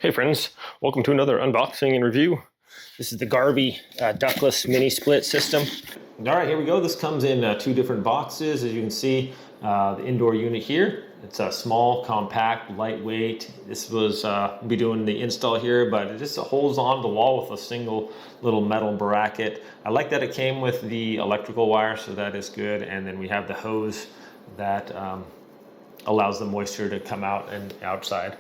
Hey friends, welcome to another unboxing and review. This is the Garvee Ductless Mini Split system. All right, here we go. This comes in two different boxes. As you can see, the indoor unit here. It's a small, compact, lightweight. This was, we'll be doing the install here, but it just holds on the wall with a single little metal bracket. I like that it came with the electrical wire, so that is good. And then we have the hose that allows the moisture to come out and outside.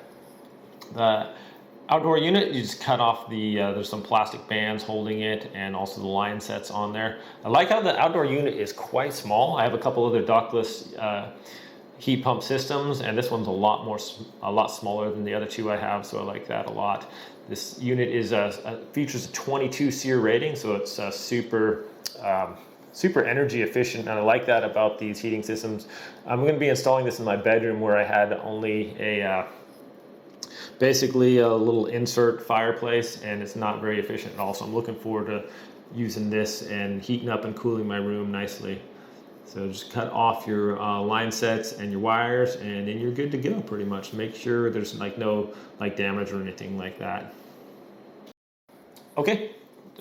Outdoor unit, you just cut off the, there's some plastic bands holding it and also the line sets on there. I like how the outdoor unit is quite small. I have a couple other ductless heat pump systems, and this one's a lot smaller than the other two I have, so I like that a lot. This unit is features a 22 Seer rating, so it's super energy efficient, and I like that about these heating systems. I'm going to be installing this in my bedroom where I had only a basically a little insert fireplace, and it's not very efficient at all. So I'm looking forward to using this and heating up and cooling my room nicely. So just cut off your line sets and your wires, and then you're good to go pretty much. Make sure there's no damage or anything like that. Okay.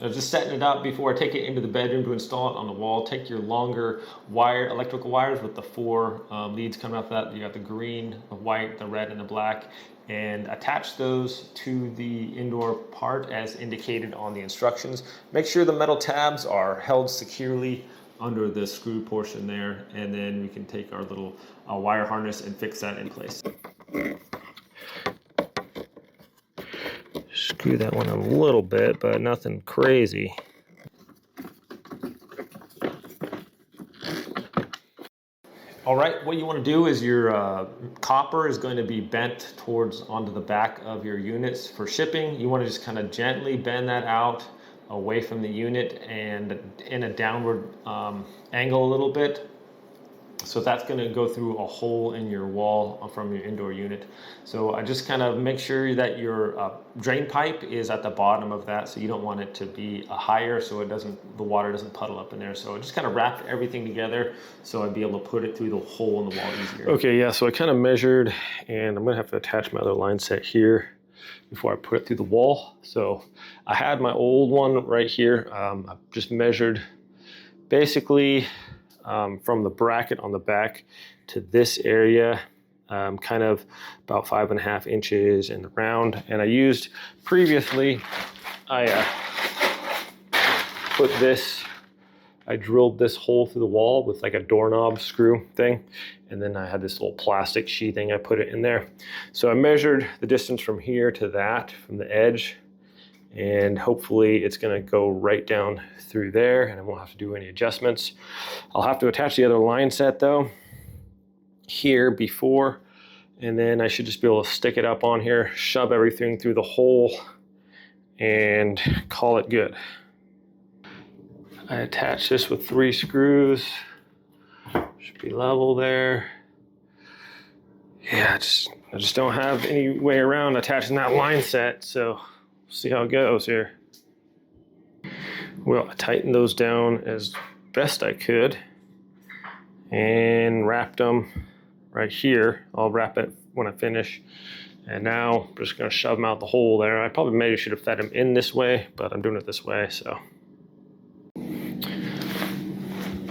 Just setting it up before I take it into the bedroom to install it on the wall. Take your longer electrical wires with the four leads coming off that. You got the green, the white, the red, and the black, and attach those to the indoor part as indicated on the instructions. Make sure the metal tabs are held securely under the screw portion there, and then we can take our little wire harness and fix that in place. Screw that one a little bit, but nothing crazy. All right, what you want to do is your copper is going to be bent onto the back of your units for shipping. You want to just kind of gently bend that out away from the unit and in a downward angle a little bit. So that's going to go through a hole in your wall from your indoor unit. So I just kind of make sure that your drain pipe is at the bottom of that, so you don't want it to be higher so the water doesn't puddle up in there. So I just kind of wrapped everything together so I'd be able to put it through the hole in the wall easier. Okay, yeah, so I kind of measured, and I'm going to have to attach my other line set here before I put it through the wall. So I had my old one right here. I've just measured basically from the bracket on the back to this area, kind of about 5.5 inches in the round. And I used previously, I drilled this hole through the wall with like a doorknob screw thing. And then I had this little plastic sheathing, I put it in there. So I measured the distance from here to that, from the edge, and hopefully it's gonna go right down through there and I won't have to do any adjustments. I'll have to attach the other line set though here before, and then I should just be able to stick it up on here, shove everything through the hole, and call it good. I attach this with 3 screws. Should be level there. Yeah, I just don't have any way around attaching that line set, so see how it goes here. Well, I tightened those down as best I could and wrapped them right here. I'll wrap it when I finish. And now I'm just gonna shove them out the hole there. I probably maybe should have fed them in this way, but I'm doing it this way, so.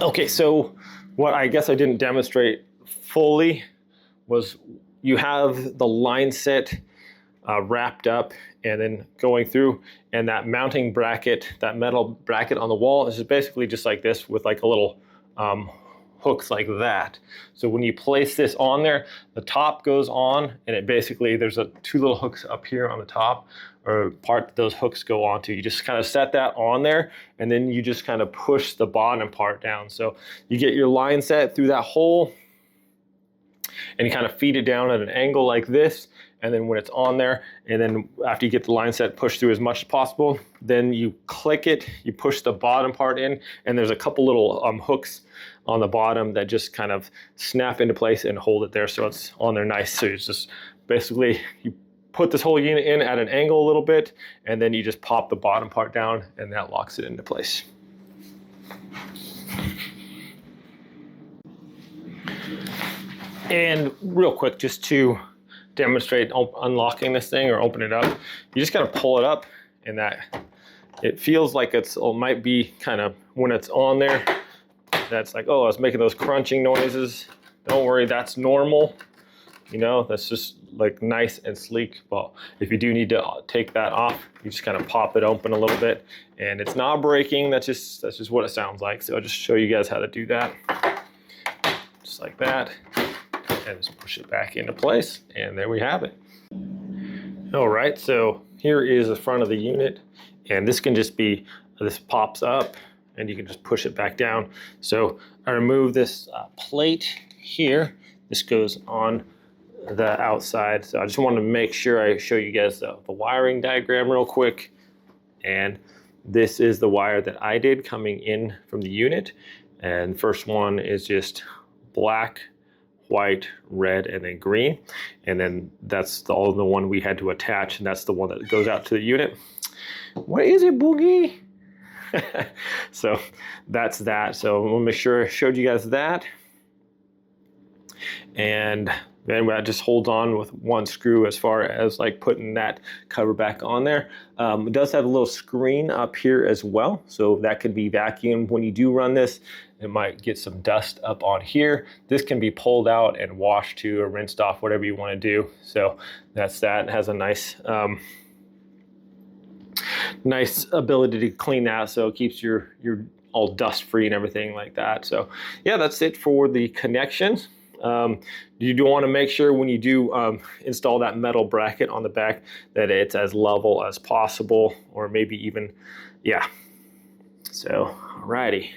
Okay, so what I guess I didn't demonstrate fully was you have the line set wrapped up and then going through, and that mounting bracket, that metal bracket on the wall is basically just like this with like a little hooks like that. So when you place this on there, the top goes on, and it basically, there's 2 little hooks up here on the top, or part that those hooks go onto. You just kind of set that on there, and then you just kind of push the bottom part down. So you get your line set through that hole, and you kind of feed it down at an angle like this, and then when it's on there, and then after you get the line set pushed through as much as possible, then you click it, you push the bottom part in, and there's a couple little hooks on the bottom that just kind of snap into place and hold it there so it's on there nice. So it's just basically, you put this whole unit in at an angle a little bit, and then you just pop the bottom part down, and that locks it into place. And real quick, just to demonstrate unlocking this thing or open it up. You just gotta pull it up, and that it feels like it might be kind of, when it's on there, that's like, oh, I was making those crunching noises. Don't worry, that's normal. You know, that's just like nice and sleek. But if you do need to take that off, you just kind of pop it open a little bit, and it's not breaking. That's just what it sounds like. So I'll just show you guys how to do that. Just like that, and just push it back into place, and there we have it. All right, so here is the front of the unit, and this can just be, this pops up, and you can just push it back down. So I remove this plate here. This goes on the outside. So I just wanted to make sure I show you guys the wiring diagram real quick. And this is the wire that I did coming in from the unit. And first one is just black, white, red, and then green. And then that's the one we had to attach, and that's the one that goes out to the unit. What is it, Boogie? So that's that. So I'm gonna make sure I showed you guys that. And then that just holds on with one screw as far as like putting that cover back on there. It does have a little screen up here as well, so that could be vacuumed when you do run this. It might get some dust up on here. This can be pulled out and washed too, or rinsed off, whatever you want to do. So that's that. It has a nice nice ability to clean that, so it keeps your all dust free and everything like that. So yeah, that's it for the connections. You do want to make sure when you do install that metal bracket on the back that it's as level as possible, or maybe even, yeah. So, alrighty.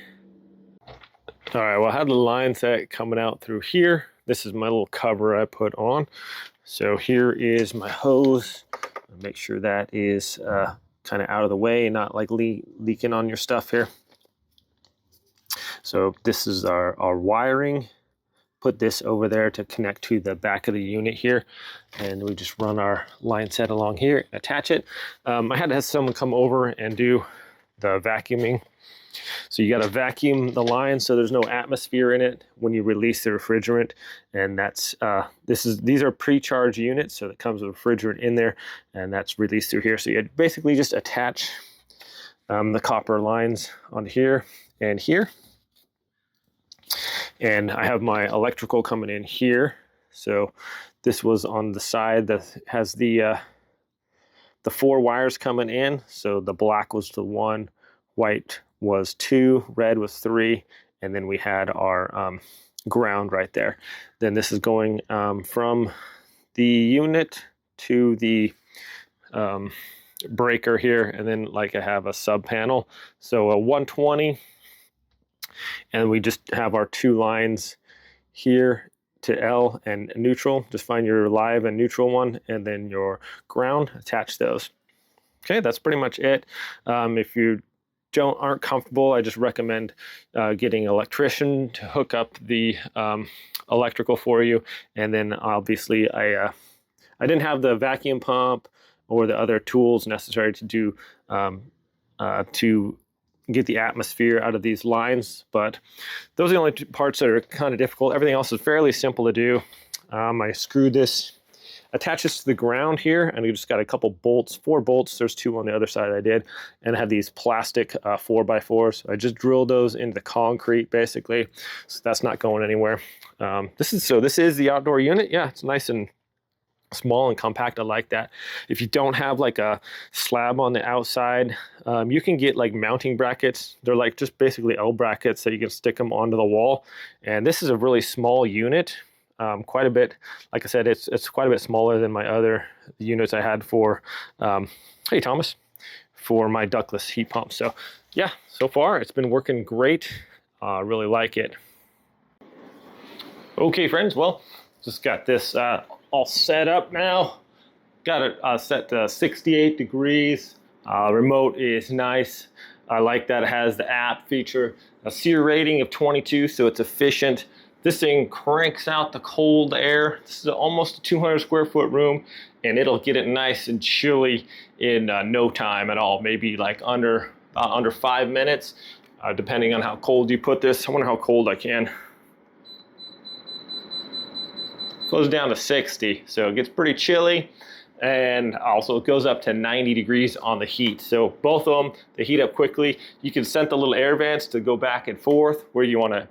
All right, well, I had the line set coming out through here. This is my little cover I put on. So here is my hose. Make sure that is kind of out of the way, not like leaking on your stuff here. So this is our wiring. Put this over there to connect to the back of the unit here, and we just run our line set along here, attach it. I had to have someone come over and do the vacuuming. So you got to vacuum the line so there's no atmosphere in it when you release the refrigerant, and that's these are pre-charged units, so it comes with refrigerant in there, and that's released through here. So you basically just attach the copper lines on here and here. And I have my electrical coming in here. So this was on the side that has the 4 wires coming in. So the black was the 1, white was 2, red was 3, and then we had our ground right there. Then this is going from the unit to the breaker here, and then like I have a sub panel. So a 120. And we just have our 2 lines here to L and neutral. Just find your live and neutral one, and then your ground, attach those. Okay, that's pretty much it. If you aren't comfortable, I just recommend getting an electrician to hook up the electrical for you. And then obviously I didn't have the vacuum pump or the other tools necessary to do to get the atmosphere out of these lines, but those are the only 2 parts that are kind of difficult. Everything else is fairly simple to do. I screwed this, attaches to the ground here, and we just got a couple bolts, 4 bolts. There's 2 on the other side I did, and I have these plastic 4x4s. So I just drilled those into the concrete basically, so that's not going anywhere. This is the outdoor unit. Yeah, it's nice and small and compact. I like that. If you don't have like a slab on the outside, you can get like mounting brackets. They're like just basically L brackets that you can stick them onto the wall. And this is a really small unit, quite a bit. Like I said, it's quite a bit smaller than my other units I had for, hey Thomas, for my ductless heat pump. So yeah, so far it's been working great. Really like it. Okay friends, well, just got this all set up now. Got it set to 68 degrees. Remote is nice. I like that it has the app feature. A Seer rating of 22, so it's efficient. This thing cranks out the cold air. This is almost a 200 square foot room, and it'll get it nice and chilly in no time at all. Maybe like under 5 minutes, depending on how cold you put this. I wonder how cold I can. goes down to 60. So it gets pretty chilly. And also it goes up to 90 degrees on the heat. So both of them, they heat up quickly. You can set the little air vents to go back and forth where you want to,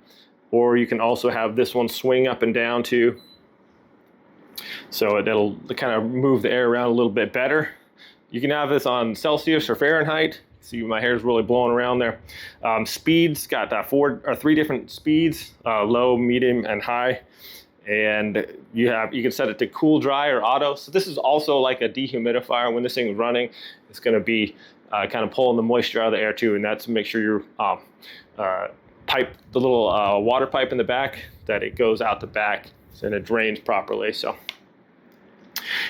or you can also have this one swing up and down too. So it'll kind of move the air around a little bit better. You can have this on Celsius or Fahrenheit. See, my hair is really blowing around there. Speeds, got 3 different speeds, low, medium, and high. And you can set it to cool, dry, or auto. So this is also like a dehumidifier. When this thing is running, it's going to be kind of pulling the moisture out of the air too. And that's to make sure your pipe, the little water pipe in the back, that it goes out the back and it drains properly. So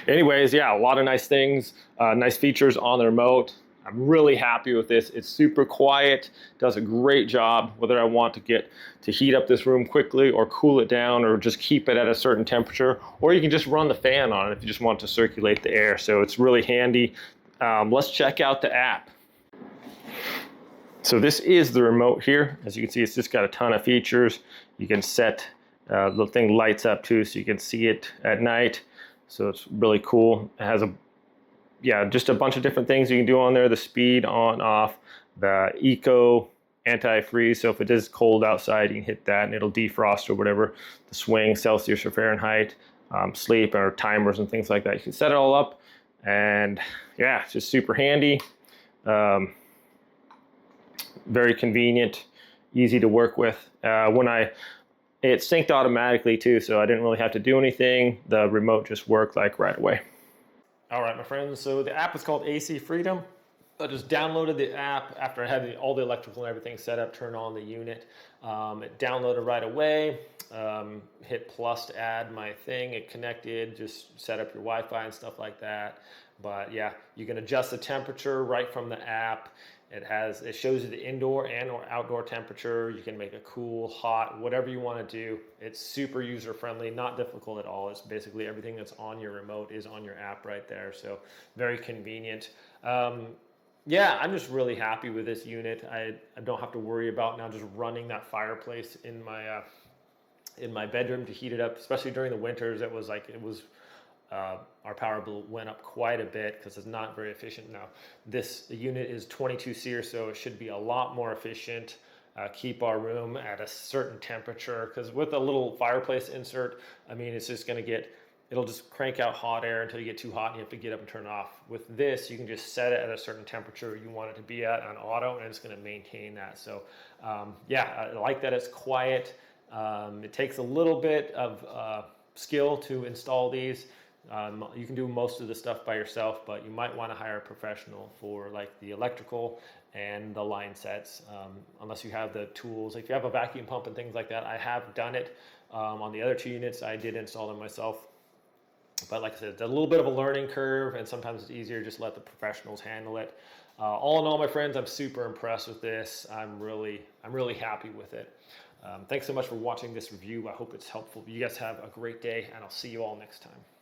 anyways, yeah, a lot of nice things, nice features on the remote. I'm really happy with this. It's super quiet, does a great job, whether I want to heat up this room quickly or cool it down or just keep it at a certain temperature, or you can just run the fan on it if you just want to circulate the air. So it's really handy. Let's check out the app. So this is the remote here. As you can see, it's just got a ton of features. You can set, the thing lights up too, so you can see it at night. So it's really cool. It has just a bunch of different things you can do on there. The speed, on, off, the eco, anti-freeze. So if it is cold outside, you can hit that and it'll defrost or whatever. The swing, Celsius or Fahrenheit, sleep or timers and things like that. You can set it all up, and yeah, it's just super handy. Very convenient, easy to work with. It synced automatically too, so I didn't really have to do anything. The remote just worked like right away. All right, my friends, so the app is called AC Freedom. I just downloaded the app after I had all the electrical and everything set up, turn on the unit. It downloaded right away, hit plus to add my thing. It connected, just set up your Wi-Fi and stuff like that. But yeah, you can adjust the temperature right from the app. It shows you the indoor and or outdoor temperature. You can make it cool, hot, whatever you want to do. It's super user friendly, not difficult at all. It's basically everything that's on your remote is on your app right there. So very convenient. Yeah, I'm just really happy with this unit. I don't have to worry about now just running that fireplace in my bedroom to heat it up, especially during the winters. Our power bill went up quite a bit because it's not very efficient now. This unit is 22 Seer, so it should be a lot more efficient. Keep our room at a certain temperature, because with a little fireplace insert, I mean, it's just going to it'll just crank out hot air until you get too hot and you have to get up and turn it off. With this, you can just set it at a certain temperature you want it to be at on auto, and it's going to maintain that. So yeah, I like that it's quiet. It takes a little bit of skill to install these. You can do most of the stuff by yourself, but you might want to hire a professional for like the electrical and the line sets, unless you have the tools. If you have a vacuum pump and things like that, I have done it. On the other 2 units, I did install them myself. But like I said, it's a little bit of a learning curve, and sometimes it's easier just let the professionals handle it. All in all, my friends, I'm super impressed with this. I'm really happy with it. Thanks so much for watching this review. I hope it's helpful. You guys have a great day, and I'll see you all next time.